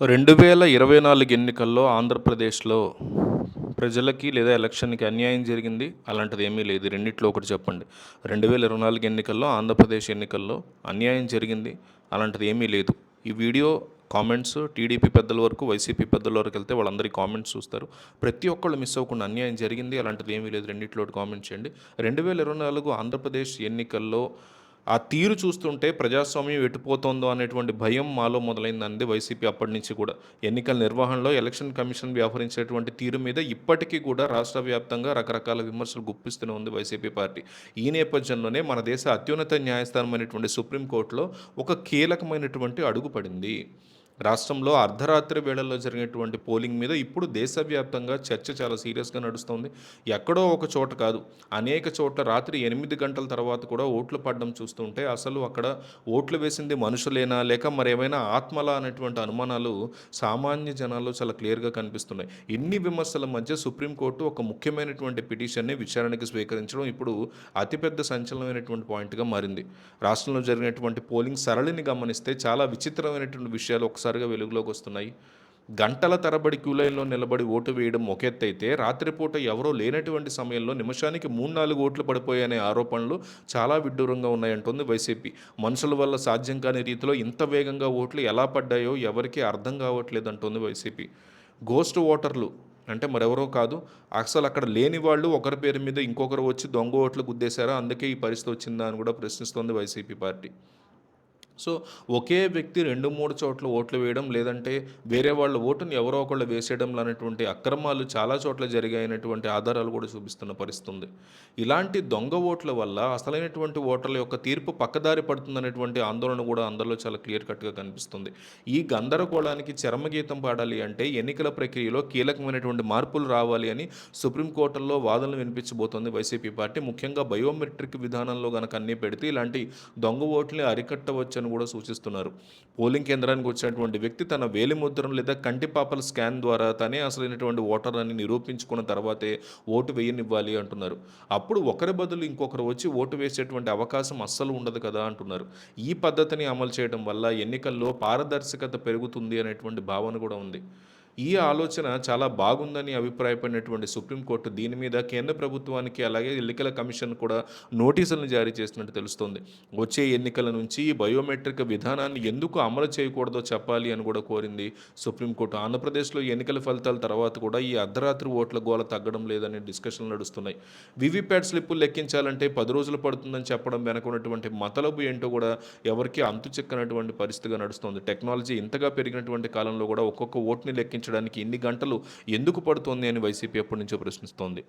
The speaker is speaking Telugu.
2024 ఎన్నికల్లో ఆంధ్రప్రదేశ్‌లో ప్రజలకి లేదా ఎలక్షన్‌కి అన్యాయం జరిగింది. అలాంటిదేమీ లేదు. రెండిట్లో ఒకటి చెప్పండి. 2024 ఎన్నికల్లో ఆంధ్రప్రదేశ్ ఎన్నికల్లో అన్యాయం జరిగింది. అలాంటిదేమీ లేదు. ఈ వీడియో కామెంట్స్ టీడీపీ పెద్దల వరకు, వైసీపీ పెద్దల వరకు వెళ్తే వాళ్ళందరి కామెంట్స్ చూస్తారు. ప్రతి ఒక్కళ్ళు మిస్ అవ్వకుండా అన్యాయం జరిగింది. అలాంటిదేమీ లేదు. రెండిట్లో ఒకటి కామెంట్ చేయండి. 2024 ఆంధ్రప్రదేశ్ ఎన్నికల్లో ఆ తీరు చూస్తుంటే ప్రజాస్వామ్యం ఎటుపోతుందో అనేటువంటి భయం మాలో మొదలైందండి వైసీపీ అప్పటి నుంచి కూడా. ఎన్నికల నిర్వహణలో ఎలక్షన్ కమిషన్ వ్యవహరించేటువంటి తీరు మీద ఇప్పటికీ కూడా రాష్ట్ర వ్యాప్తంగా రకరకాల విమర్శలు గుప్పిస్తూనే ఉంది వైసీపీ పార్టీ. ఈ నేపథ్యంలోనే మన దేశ అత్యున్నత న్యాయస్థానమైనటువంటి సుప్రీంకోర్టులో ఒక కీలకమైనటువంటి అడుగు పడింది. రాష్ట్రంలో అర్ధరాత్రి వేళల్లో జరిగినటువంటి పోలింగ్ మీద ఇప్పుడు దేశవ్యాప్తంగా చర్చ చాలా సీరియస్గా నడుస్తుంది. ఎక్కడో ఒక చోట కాదు, అనేక చోట్ల రాత్రి 8 గంటల తర్వాత కూడా ఓట్లు పడడం చూస్తుంటే అసలు అక్కడ ఓట్లు వేసింది మనుషులేనా లేక మరేమైనా ఆత్మలా అనేటువంటి అనుమానాలు సామాన్య జనాల్లో చాలా క్లియర్గా కనిపిస్తున్నాయి. ఇన్ని విమర్శల మధ్య సుప్రీంకోర్టు ఒక ముఖ్యమైనటువంటి పిటిషన్ని విచారణకి స్వీకరించడం ఇప్పుడు అతిపెద్ద సంచలనమైనటువంటి పాయింట్గా మారింది. రాష్ట్రంలో జరిగినటువంటి పోలింగ్ సరళిని గమనిస్తే చాలా విచిత్రమైనటువంటి విషయాలు ఒకసారిగా వెలుగులోకి వస్తున్నాయి. గంటల తరబడి క్యూ లైన్లో నిలబడి ఓటు వేయడం ఒక ఎత్తైతే, రాత్రిపూట ఎవరో లేనటువంటి సమయంలో నిమిషానికి 3-4 ఓట్లు పడిపోయాయనే ఆరోపణలు చాలా విడ్డూరంగా ఉన్నాయంటుంది వైసీపీ. మనుషుల వల్ల సాధ్యం కాని రీతిలో ఇంత వేగంగా ఓట్లు ఎలా పడ్డాయో ఎవరికీ అర్థం కావట్లేదంటుంది వైసీపీ. గోస్ట్ ఓటర్లు అంటే మరెవరో కాదు, అసలు అక్కడ లేని వాళ్ళు ఒకరి పేరు మీద ఇంకొకరు వచ్చి దొంగ ఓట్లు గుద్దేశారా, అందుకే ఈ పరిస్థితి వచ్చిందా అని కూడా ప్రశ్నిస్తోంది వైసీపీ పార్టీ. సో ఒకే వ్యక్తి 2-3 చోట్ల ఓట్లు వేయడం, లేదంటే వేరే వాళ్ళ ఓటుని ఎవరో ఒకళ్ళు వేసేయడం అనేటువంటి అక్రమాలు చాలా చోట్ల జరిగాయనేటువంటి ఆధారాలు కూడా చూపిస్తున్న పరిస్థితి ఉంది. ఇలాంటి దొంగ ఓట్ల వల్ల అసలైనటువంటి ఓటర్ల యొక్క తీర్పు పక్కదారి పడుతుందనేటువంటి ఆందోళన కూడా అందరిలో చాలా క్లియర్ కట్గా కనిపిస్తుంది. ఈ గందరగోళానికి చరమగీతం పాడాలి అంటే ఎన్నికల ప్రక్రియలో కీలకమైనటువంటి మార్పులు రావాలి అని సుప్రీంకోర్టులో వాదనలు వినిపించబోతోంది వైసీపీ పార్టీ. ముఖ్యంగా బయోమెట్రిక్ విధానంలో కనుక అన్నీ పెడితే ఇలాంటి దొంగ ఓట్లని అరికట్టవచ్చు అని కూడా సూచిస్తున్నారు. పోలింగ్ కేంద్రానికి వచ్చినటువంటి వ్యక్తి తన వేలిముద్రను లేదా కంటిపాపల స్కాన్ ద్వారా తనే అసలైనటువంటి ఓటర్ అని నిరూపించుకున్న తర్వాతే ఓటు వేయనివ్వాలి అంటున్నారు. అప్పుడు ఒకరి బదులు ఇంకొకరు వచ్చి ఓటు వేసేటువంటి అవకాశం అస్సలు ఉండదు కదా అంటున్నారు. ఈ పద్ధతిని అమలు చేయడం వల్ల ఎన్నికల్లో పారదర్శకత పెరుగుతుంది అనేటువంటి భావన కూడా ఉంది. ఈ ఆలోచన చాలా బాగుందని అభిప్రాయపడినటువంటి సుప్రీంకోర్టు దీని మీద కేంద్ర ప్రభుత్వానికి అలాగే ఎన్నికల కమిషన్ కూడా నోటీసులను జారీ చేసినట్టు తెలుస్తోంది. వచ్చే ఎన్నికల నుంచి ఈ బయోమెట్రిక్ విధానాన్ని ఎందుకు అమలు చేయకూడదో చెప్పాలి అని కూడా కోరింది సుప్రీంకోర్టు. ఆంధ్రప్రదేశ్లో ఎన్నికల ఫలితాల తర్వాత కూడా ఈ అర్ధరాత్రి ఓట్ల గోల తగ్గడం లేదని డిస్కషన్లు నడుస్తున్నాయి. వివిప్యాట్ స్లిప్పులు లెక్కించాలంటే 10 రోజులు పడుతుందని చెప్పడం వెనక ఉన్నటువంటి మతలబు ఏంటో కూడా ఎవరికి అంతు చిక్కనటువంటి పరిస్థితిగా నడుస్తుంది. టెక్నాలజీ ఇంతగా పెరిగినటువంటి కాలంలో కూడా ఒక్కొక్క ఓటుని లెక్కించడానికి ఇన్ని గంటలు ఎందుకు పడుతోంది అని వైసీపీ ఎప్పటి నుంచో ప్రశ్నిస్తోంది.